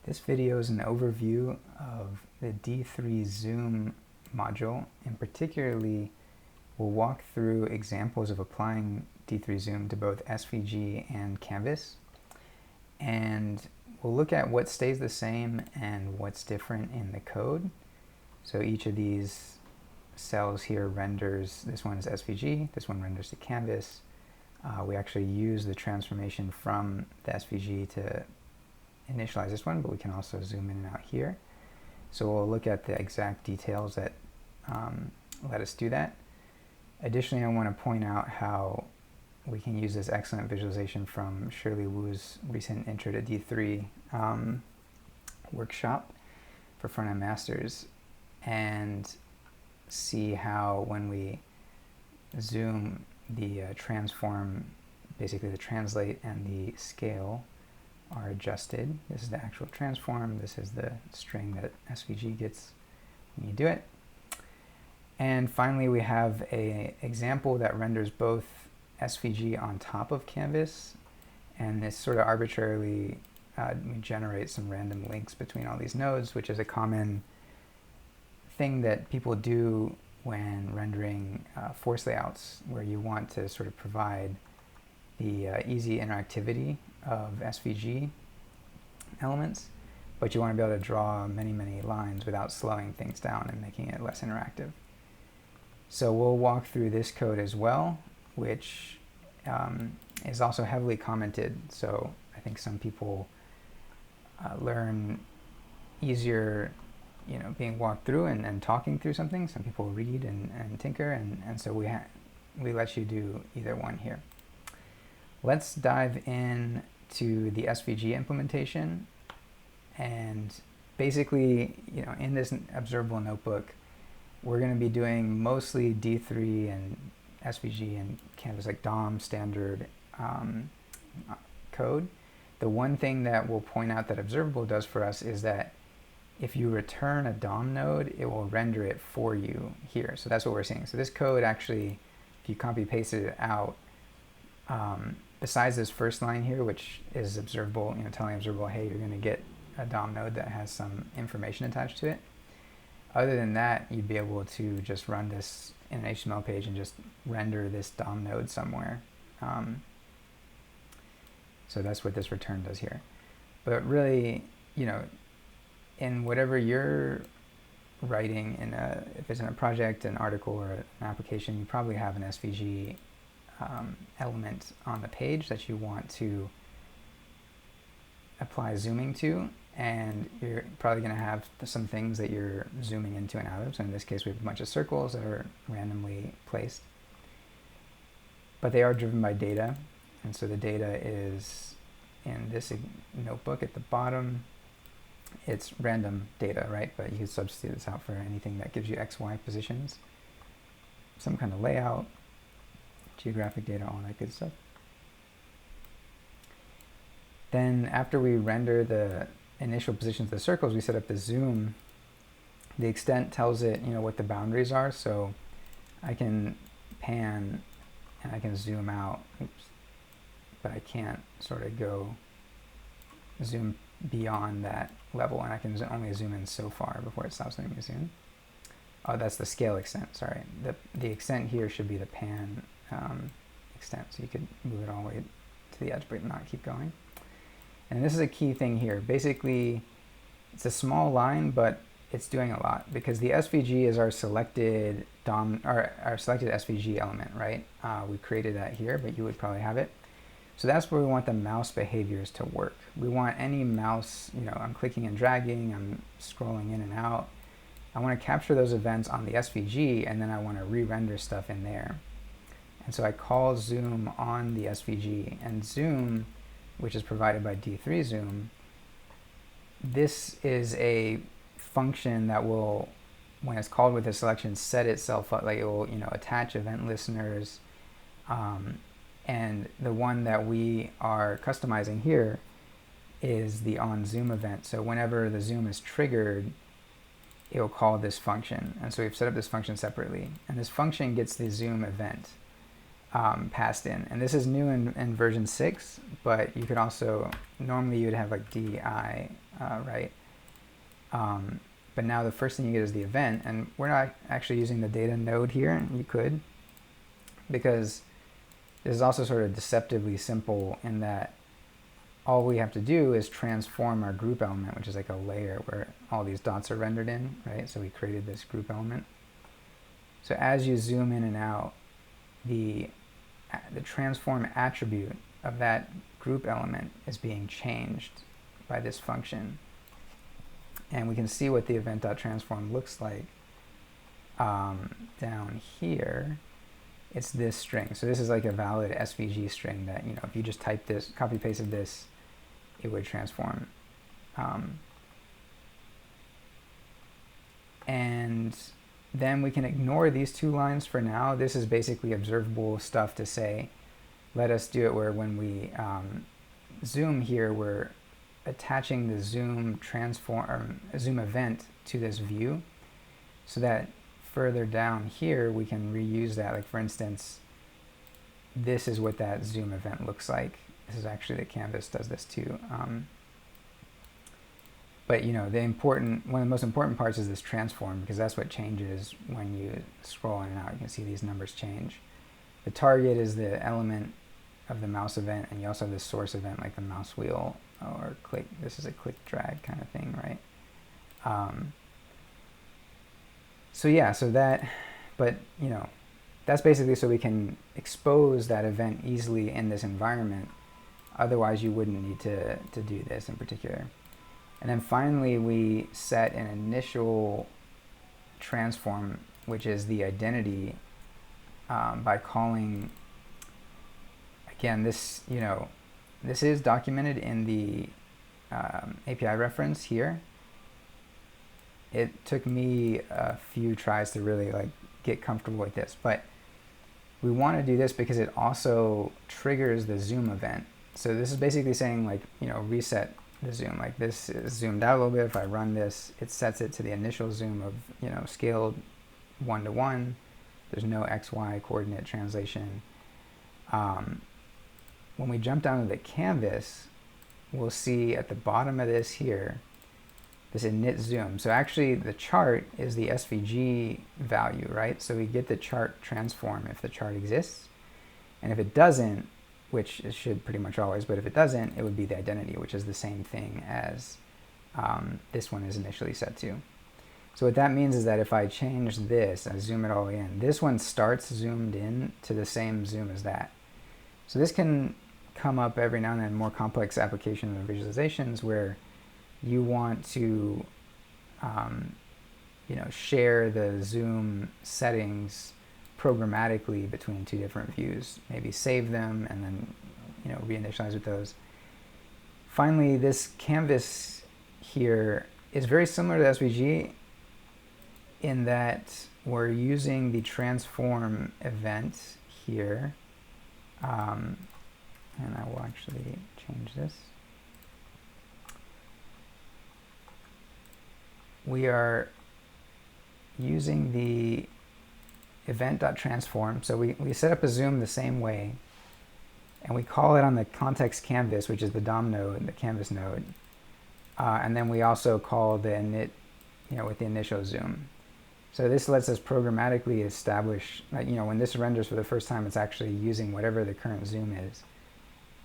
This video is an overview of the d3-zoom module, and particularly we'll walk through examples of applying d3-zoom to both SVG and Canvas, and we'll look at what stays the same and what's different in the code. So each of these cells here renders, this one is SVG, this one renders to Canvas. We actually use the transformation from the SVG to initialize this one, but we can also zoom in and out here. So we'll look at the exact details that let us do that. Additionally, I want to point out how we can use this excellent visualization from Shirley Wu's recent Intro to D3 workshop for front-end masters, and see how when we zoom, the transform, basically the translate and the scale are adjusted. This is the actual transform, this is the string that SVG gets when you do it. And finally, we have an example that renders both SVG on top of Canvas, and this sort of arbitrarily we generate some random links between all these nodes, which is a common thing that people do when rendering force layouts, where you want to sort of provide the easy interactivity of SVG elements, but you want to be able to draw many, many lines without slowing things down and making it less interactive. So we'll walk through this code as well, which is also heavily commented. So I think some people learn easier, being walked through and talking through something. Some people read and tinker, and so we let you do either one here. Let's dive in to the SVG implementation, and basically, in this observable notebook, we're going to be doing mostly D3 and SVG and Canvas, like DOM standard code. The one thing that we'll point out that observable does for us is that if you return a DOM node, it will render it for you here. So that's what we're seeing. So this code actually, if you copy pasted it out, besides this first line here, which is observable, telling observable, hey, you're going to get a DOM node that has some information attached to it. Other than that, you'd be able to just run this in an HTML page and just render this DOM node somewhere. So that's what this return does here. But really, in whatever you're writing, if it's in a project, an article, or an application, you probably have an SVG element on the page that you want to apply zooming to, and you're probably going to have some things that you're zooming into and out of. So in this case, we have a bunch of circles that are randomly placed, but they are driven by data, and so the data is in this notebook at the bottom. It's random data, right? But you can substitute this out for anything that gives you X, Y positions, some kind of layout, geographic data, all that good stuff. Then after we render the initial positions of the circles, we set up the zoom. The extent tells it, what the boundaries are. So I can pan and I can zoom out, but I can't sort of go zoom beyond that level, and I can only zoom in so far before it stops letting me zoom. Oh, that's the scale extent, sorry. The extent here should be the pan extent, so you could move it all the way to the edge but not keep going. And this is a key thing here. Basically, it's a small line, but it's doing a lot, because the SVG is our selected DOM, or our selected SVG element, right? We created that here, but you would probably have it. So that's where we want the mouse behaviors to work. We want any mouse, I'm clicking and dragging, I'm scrolling in and out. I want to capture those events on the SVG, and then I want to re-render stuff in there. And so I call zoom on the SVG, and zoom, which is provided by d3-zoom, this is a function that will, when it's called with a selection, set itself up, like it will, attach event listeners. And the one that we are customizing here is the onZoom event. So whenever the zoom is triggered, it will call this function. And so we've set up this function separately. And this function gets the zoom event passed in. And this is new in version 6, but you could also, normally you'd have like DI right? But now the first thing you get is the event, and we're not actually using the data node here. You could, because this is also sort of deceptively simple in that all we have to do is transform our group element, which is like a layer where all these dots are rendered in, right? So we created this group element. So as you zoom in and out, the transform attribute of that group element is being changed by this function. And we can see what the event.transform looks like down here. It's this string. So this is like a valid SVG string that, you know, if you just type this, copy pasted this, it would transform. And then we can ignore these two lines for now. This is basically observable stuff to say, let us do it where when we zoom here, we're attaching the zoom transform, zoom event to this view, so that further down here we can reuse that. Like for instance, this is what that zoom event looks like. This is actually the canvas does this too. But you know, one of the most important parts is this transform, because that's what changes when you scroll in and out. You can see these numbers change. The target is the element of the mouse event, and you also have this source event like the mouse wheel or click. This is a click drag kind of thing, right? So yeah, so that, but you know, that's basically so we can expose that event easily in this environment. Otherwise you wouldn't need to do this in particular. And then finally we set an initial transform, which is the identity, by calling, again, this, you know, this is documented in the API reference here. It took me a few tries to really like get comfortable with this, but we want to do this because it also triggers the zoom event. So this is basically saying, like, you know, reset the zoom. Like this is zoomed out a little bit. If I run this, it sets it to the initial zoom of, you know, scaled 1 to 1. There's no XY coordinate translation. When we jump down to the canvas, we'll see at the bottom of this here, this init zoom. So actually the chart is the SVG value, right? So we get the chart transform if the chart exists. And if it doesn't, which it should pretty much always, but if it doesn't, it would be the identity, which is the same thing as this one is initially set to. So what that means is that if I change this, I zoom it all the way in, this one starts zoomed in to the same zoom as that. So this can come up every now and then in more complex applications and visualizations where you want to you know, share the zoom settings programmatically between two different views, maybe save them and then, you know, reinitialize with those. Finally, this canvas here is very similar to SVG in that we're using the transform event here, and I will actually change this. We are using the event.transform. So we set up a zoom the same way, and we call it on the context canvas, which is the DOM node, the canvas node. And then we also call the init, you know, with the initial zoom. So this lets us programmatically establish, you know, when this renders for the first time, it's actually using whatever the current zoom is.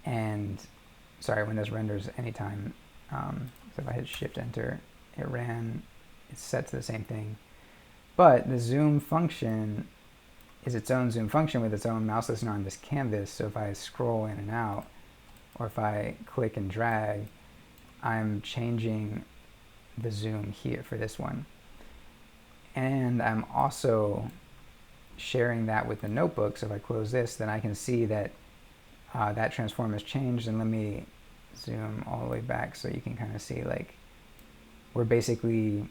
And sorry, when this renders anytime, so if I hit Shift Enter, it ran, it's set to the same thing. But the zoom function is its own zoom function with its own mouse listener on this canvas. So if I scroll in and out, or if I click and drag, I'm changing the zoom here for this one. And I'm also sharing that with the notebook. So if I close this, then I can see that that transform has changed. And let me zoom all the way back so you can kind of see, like, we're basically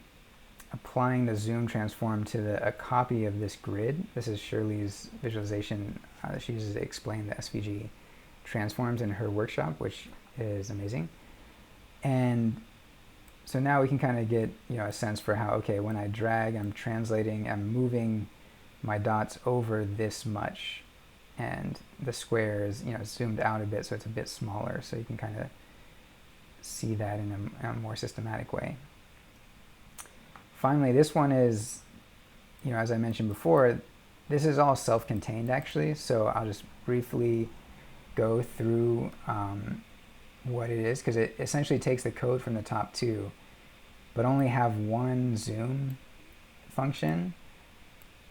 applying the zoom transform to a copy of this grid. This is Shirley's visualization that she uses to explain the SVG transforms in her workshop, which is amazing. And so now we can kind of get, you know, a sense for how, okay, when I drag, I'm translating, I'm moving my dots over this much, and the square is, you know, zoomed out a bit, so it's a bit smaller. So you can kind of see that in a more systematic way. Finally, this one is, as I mentioned before, this is all self-contained actually, so I'll just briefly go through what it is, because it essentially takes the code from the top two, but only have one zoom function,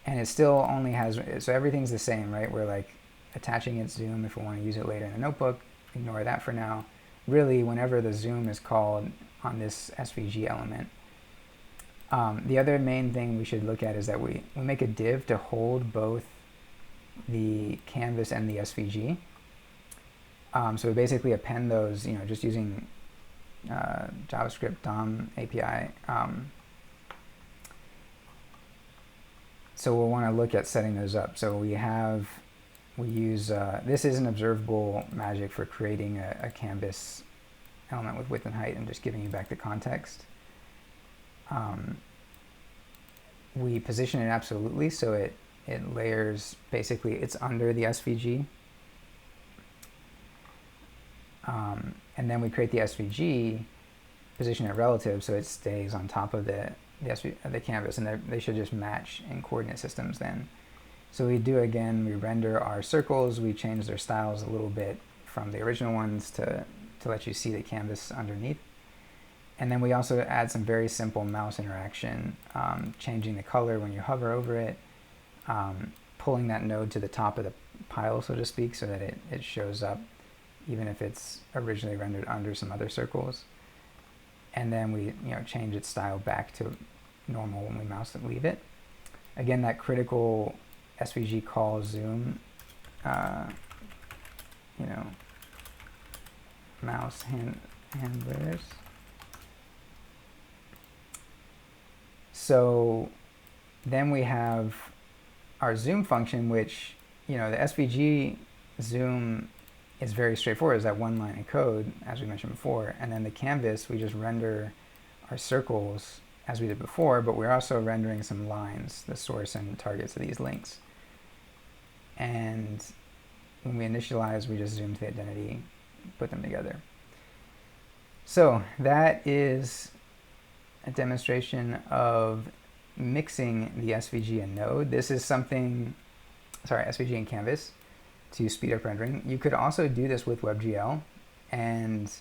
and it still only has, so everything's the same, right? We're like attaching its zoom if we want to use it later in a notebook. Ignore that for now. Really, whenever the zoom is called on this SVG element. The other main thing we should look at is that we make a div to hold both the canvas and the SVG. So we basically append those, just using JavaScript DOM API. So we'll want to look at setting those up. So we use, this is an observable magic for creating a canvas element with width and height and just giving you back the context. We position it absolutely, so it layers, basically it's under the SVG. And then we create the SVG, position it relative, so it stays on top of the canvas, and they should just match in coordinate systems then. So we do again, we render our circles, we change their styles a little bit from the original ones to let you see the canvas underneath. And then we also add some very simple mouse interaction, changing the color when you hover over it, pulling that node to the top of the pile, so to speak, so that it shows up even if it's originally rendered under some other circles. And then we change its style back to normal when we mouse and leave it. Again, that critical SVG call zoom, mouse handlers. So then we have our zoom function, which, the SVG zoom is very straightforward. It's that one line of code, as we mentioned before. And then the canvas, we just render our circles as we did before, but we're also rendering some lines, the source and targets of these links. And when we initialize, we just zoom to the identity, put them together. So that is a demonstration of mixing the SVG and Node. This is something, SVG and Canvas to speed up rendering. You could also do this with WebGL, and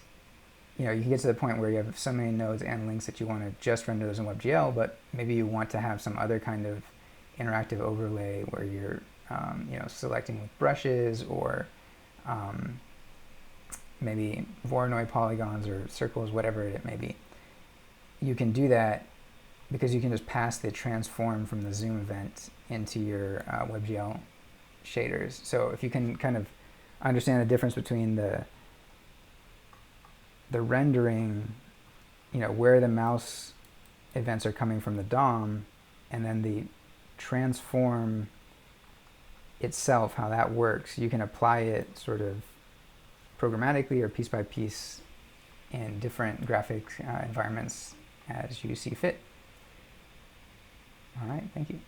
you can get to the point where you have so many nodes and links that you want to just render those in WebGL, but maybe you want to have some other kind of interactive overlay where you're selecting with brushes, or maybe Voronoi polygons or circles, whatever it may be. You can do that because you can just pass the transform from the zoom event into your WebGL shaders. So if you can kind of understand the difference between the rendering, where the mouse events are coming from the DOM, and then the transform itself, how that works, you can apply it sort of programmatically or piece by piece in different graphic environments as you see fit. All right, thank you.